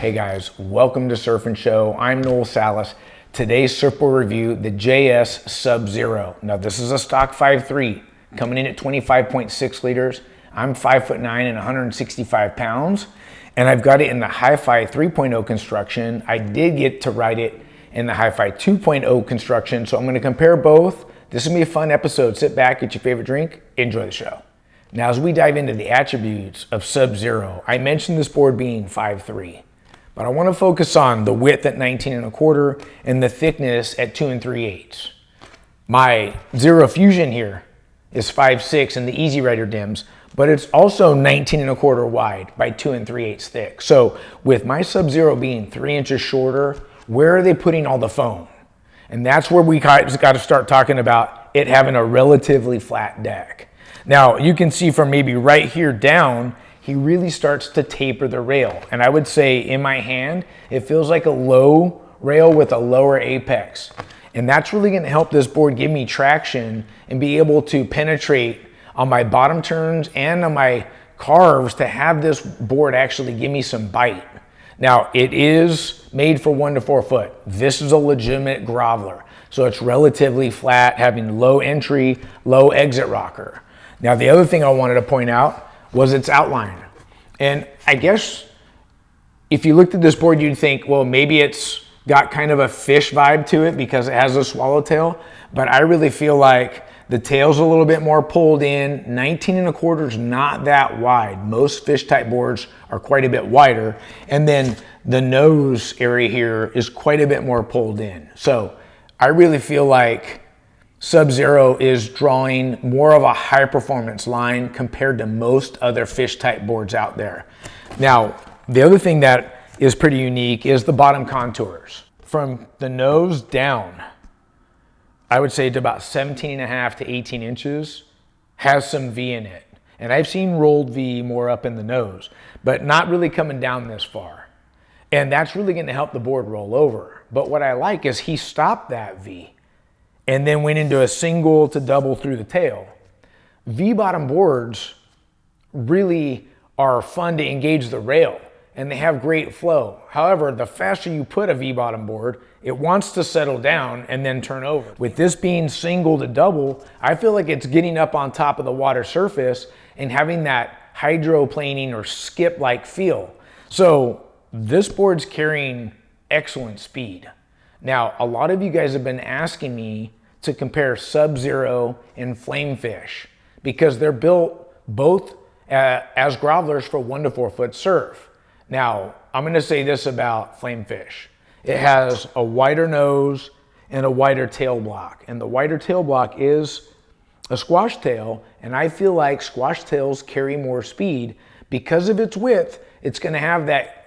Hey guys, welcome to Surf and Show. I'm Noel Salas. Today's surfboard review, the JS Sub Xero. Now this is a stock 5.3 coming in at 25.6 liters. I'm 5'9" and 165 pounds, and I've got it in the HYFY 3.0 construction. I did get to ride it in the HYFY 2.0 construction, so I'm gonna compare both. This is gonna be a fun episode. Sit back, get your favorite drink, enjoy the show. Now as we dive into the attributes of Sub Xero, I mentioned this board being 5'3", but I wanna focus on the width at 19 1/4 and the thickness at 2 3/8. My Xero Fusion here is 5'6" in the Easy Rider dims, but it's also 19 1/4 wide by 2 3/8 thick. So with my Sub Xero being 3 inches shorter, where are they putting all the foam? And that's where we got to start talking about it having a relatively flat deck. Now you can see from maybe right here down, he really starts to taper the rail. And I would say in my hand, it feels like a low rail with a lower apex. And that's really gonna help this board give me traction and be able to penetrate on my bottom turns and on my carves to have this board actually give me some bite. Now it is made for 1 to 4 foot. This is a legitimate groveler. So it's relatively flat, having low entry, low exit rocker. Now the other thing I wanted to point out was its outline. And I guess if you looked at this board, you'd think, well, maybe it's got kind of a fish vibe to it because it has a swallowtail, but I really feel like the tail's a little bit more pulled in. 19 1/4 is not that wide. Most fish type boards are quite a bit wider. And then the nose area here is quite a bit more pulled in. So I really feel like Sub Xero is drawing more of a high performance line compared to most other fish type boards out there. Now, the other thing that is pretty unique is the bottom contours. From the nose down, I would say to about 17.5 to 18 inches, has some V in it. And I've seen rolled V more up in the nose, but not really coming down this far. And that's really gonna help the board roll over. But what I like is he stopped that V and then went into a single to double through the tail. V-bottom boards really are fun to engage the rail and they have great flow. However, the faster you put a V-bottom board, it wants to settle down and then turn over. With this being single to double, I feel like it's getting up on top of the water surface and having that hydroplaning or skip-like feel. So this board's carrying excellent speed. Now, a lot of you guys have been asking me to compare Sub Xero and Flamefish because they're built both as grovelers for 1 to 4 foot surf. Now, I'm gonna say this about Flamefish. It has a wider nose and a wider tail block. And the wider tail block is a squash tail, and I feel like squash tails carry more speed. Because of its width, it's gonna have that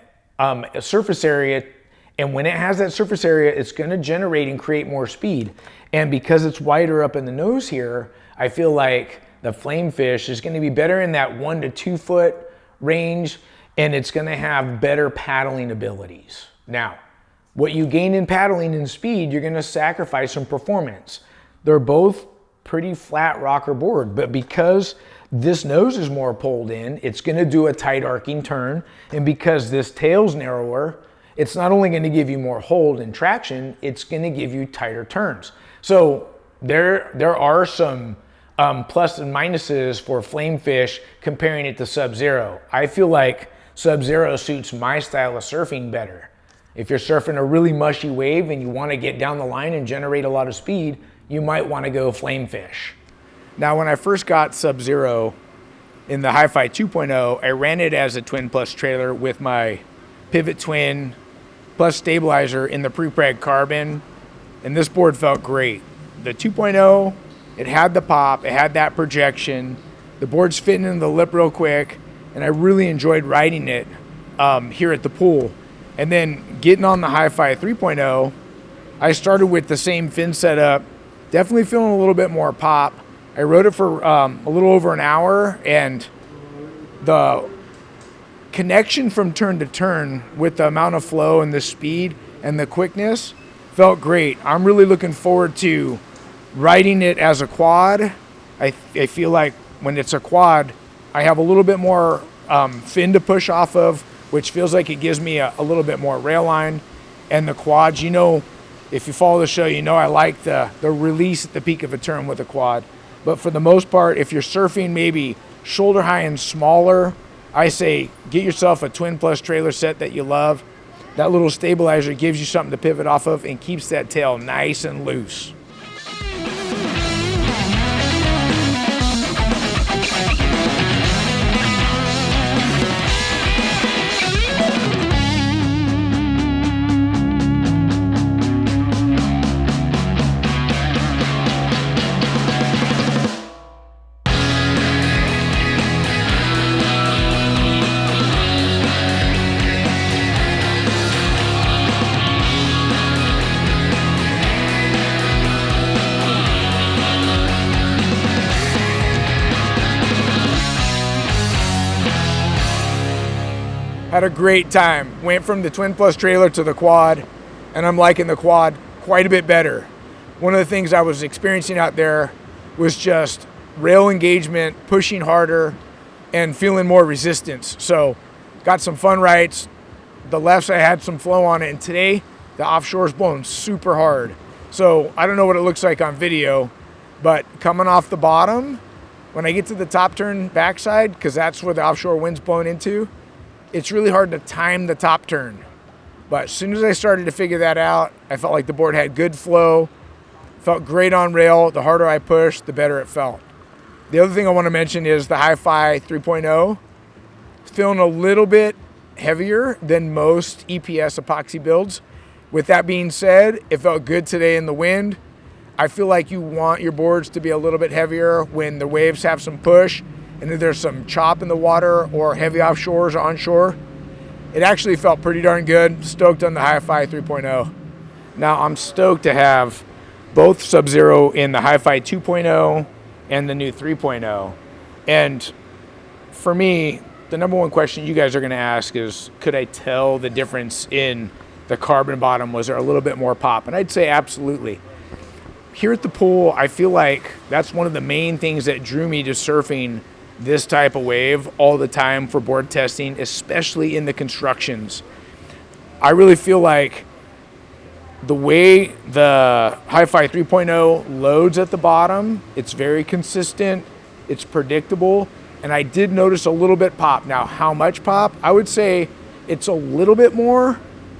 surface area, and when it has that surface area, it's gonna generate and create more speed. And because it's wider up in the nose here, I feel like the Flamefish is gonna be better in that 1 to 2 foot range, and it's gonna have better paddling abilities. Now, what you gain in paddling and speed, you're gonna sacrifice some performance. They're both pretty flat rocker board, but because this nose is more pulled in, it's gonna do a tight arcing turn, and because this tail's narrower, it's not only gonna give you more hold and traction, it's gonna give you tighter turns. So there are some plus and minuses for Flamefish comparing it to Sub Xero. I feel like Sub Xero suits my style of surfing better. If you're surfing a really mushy wave and you wanna get down the line and generate a lot of speed, you might wanna go Flamefish. Now, when I first got Sub Xero in the HYFY 2.0, I ran it as a twin plus trailer with my pivot twin plus stabilizer in the pre-preg carbon, and this board felt great. The 2.0, it had the pop, it had that projection, the board's fitting in the lip real quick, and I really enjoyed riding it here at the pool. And then getting on the HYFY 3.0, I started with the same fin setup, definitely feeling a little bit more pop. I rode it for a little over an hour, and the connection from turn to turn with the amount of flow and the speed and the quickness felt great. I'm really looking forward to riding it as a quad. I feel like when it's a quad, I have a little bit more fin to push off of which feels like it gives me a little bit more rail line. And the quads, you know, if you follow the show, you know I like the release at the peak of a turn with a quad. But for the most part, if you're surfing maybe shoulder high and smaller, I say get yourself a twin plus trailer set that you love. That little stabilizer gives you something to pivot off of and keeps that tail nice and loose. Had a great time. Went from the twin plus trailer to the quad, and I'm liking the quad quite a bit better. One of the things I was experiencing out there was just rail engagement, pushing harder, and feeling more resistance. So got some fun rights. The lefts, I had some flow on it, and today the offshore's blowing super hard. So I don't know what it looks like on video, but coming off the bottom, when I get to the top turn backside, because that's where the offshore wind's blowing into, it's really hard to time the top turn. But as soon as I started to figure that out, I felt like the board had good flow, felt great on rail. The harder I pushed, the better it felt. The other thing I want to mention is the HYFY 3.0. It's feeling a little bit heavier than most EPS epoxy builds. With that being said, it felt good today in the wind. I feel like you want your boards to be a little bit heavier when the waves have some push and if there's some chop in the water or heavy offshores or onshore. It actually felt pretty darn good. Stoked on the HYFY 3.0. Now I'm stoked to have both Sub Xero in the HYFY 2.0 and the new 3.0. And for me, the number one question you guys are gonna ask is, could I tell the difference in the carbon bottom? Was there a little bit more pop? And I'd say absolutely. Here at the pool, I feel like that's one of the main things that drew me to surfing this type of wave all the time for board testing, especially in the constructions. I really feel like the way the HYFY 3.0 loads at the bottom, it's very consistent, it's predictable, and I did notice a little bit pop. Now, how much pop? I would say it's a little bit more.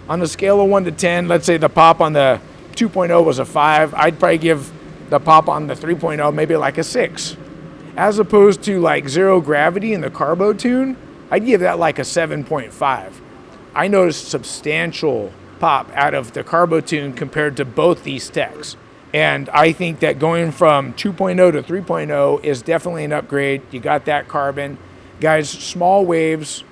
On a scale of 1 to 10, let's say the pop on the 2.0 was a 5, I'd probably give the pop on the 3.0 maybe like a 6. As opposed to like Xero Gravity and the Carbo Tune, I'd give that like a 7.5. I noticed substantial pop out of the Carbo Tune compared to both these techs. And I think that going from 2.0 to 3.0 is definitely an upgrade. You got that carbon. Guys, small waves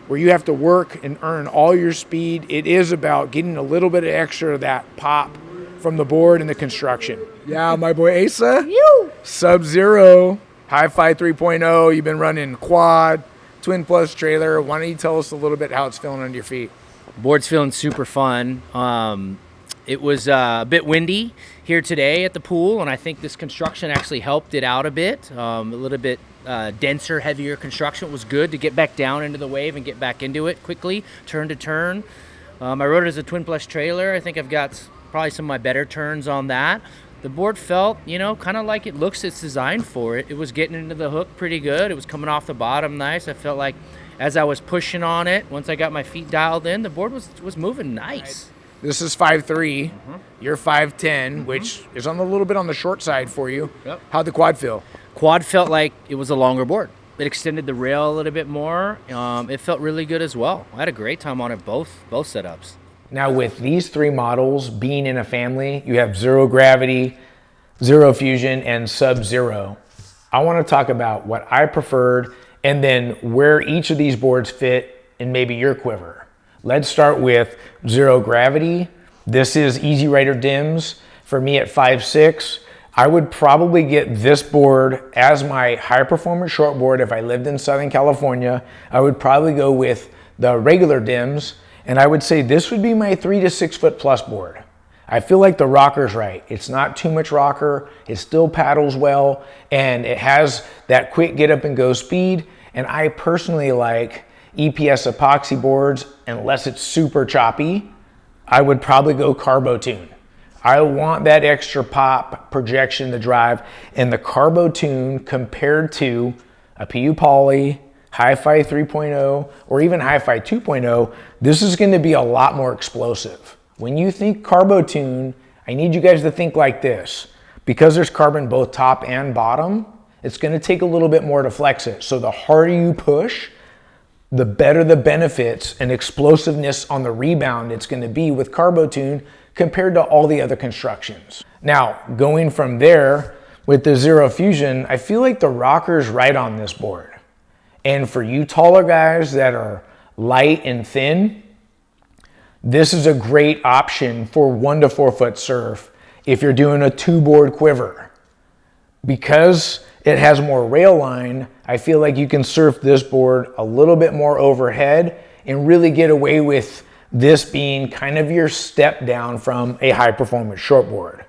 where you have to work and earn all your speed, it is about getting a little bit of extra of that pop from the board and the construction. Yeah, my boy Asa, Sub Xero, HYFY 3.0, you've been running quad, twin plus trailer. Why don't you tell us a little bit how it's feeling under your feet? Board's feeling super fun. It was a bit windy here today at the pool, and I think this construction actually helped it out a bit. A little bit denser, heavier construction. It was good to get back down into the wave and get back into it quickly, turn to turn. I rode it as a twin plus trailer. I think I've got probably some of my better turns on that. The board felt, you know, kind of like it looks it's designed for it. It was getting into the hook pretty good. It was coming off the bottom nice. I felt like as I was pushing on it, once I got my feet dialed in, the board was moving nice. This is 5'3", you're 5'10", which is on a little bit on the short side for you. Yep. How'd the quad feel? Quad felt like it was a longer board. It extended the rail a little bit more. It felt really good as well. I had a great time on it, both setups. Now with these three models being in a family, you have Xero Gravity, Xero Fusion, and Sub Xero. I want to talk about what I preferred and then where each of these boards fit in maybe your quiver. Let's start with Xero Gravity. This is Easy Rider Dims. For me at 5'6", I would probably get this board as my high performance shortboard if I lived in Southern California. I would probably go with the regular Dims, and I would say this would be my 3 to 6 foot plus board. I feel like the rocker's right. It's not too much rocker, it still paddles well, and it has that quick get up and go speed. And I personally like EPS epoxy boards, unless it's super choppy, I would probably go Carbo Tune. I want that extra pop projection to drive, and the Carbo Tune compared to a PU Poly, HYFY 3.0, or even HYFY 2.0, this is going to be a lot more explosive. When you think Carbo Tune, I need you guys to think like this. Because there's carbon both top and bottom, it's going to take a little bit more to flex it. So the harder you push, the better the benefits and explosiveness on the rebound it's going to be with Carbo Tune compared to all the other constructions. Now, going from there with the Xero Fusion, I feel like the rocker's right on this board. And for you taller guys that are light and thin, this is a great option for 1 to 4 foot surf if you're doing a 2-board quiver. Because it has more rail line, I feel like you can surf this board a little bit more overhead and really get away with this being kind of your step down from a high performance shortboard.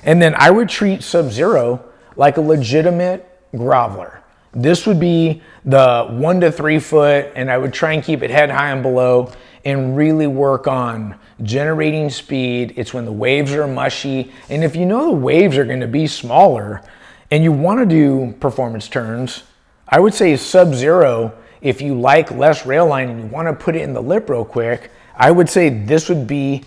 And then I would treat Sub Xero like a legitimate groveler. This would be the 1 to 3 foot, and I would try and keep it head high and below and really work on generating speed. It's when the waves are mushy. And if you know the waves are going to be smaller and you want to do performance turns, I would say Sub Xero, if you like less rail line and you want to put it in the lip real quick, I would say this would be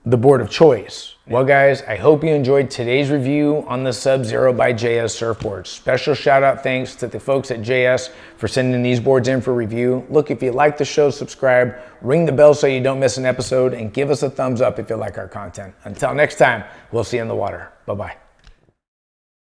the board of choice. Well guys, I hope you enjoyed today's review on the Sub Xero by JS surfboard. Special shout out thanks to the folks at JS for sending these boards in for review. Look, if you like the show, subscribe, ring the bell so you don't miss an episode, and give us a thumbs up if you like our content. Until next time, we'll see you in the water. Bye-bye.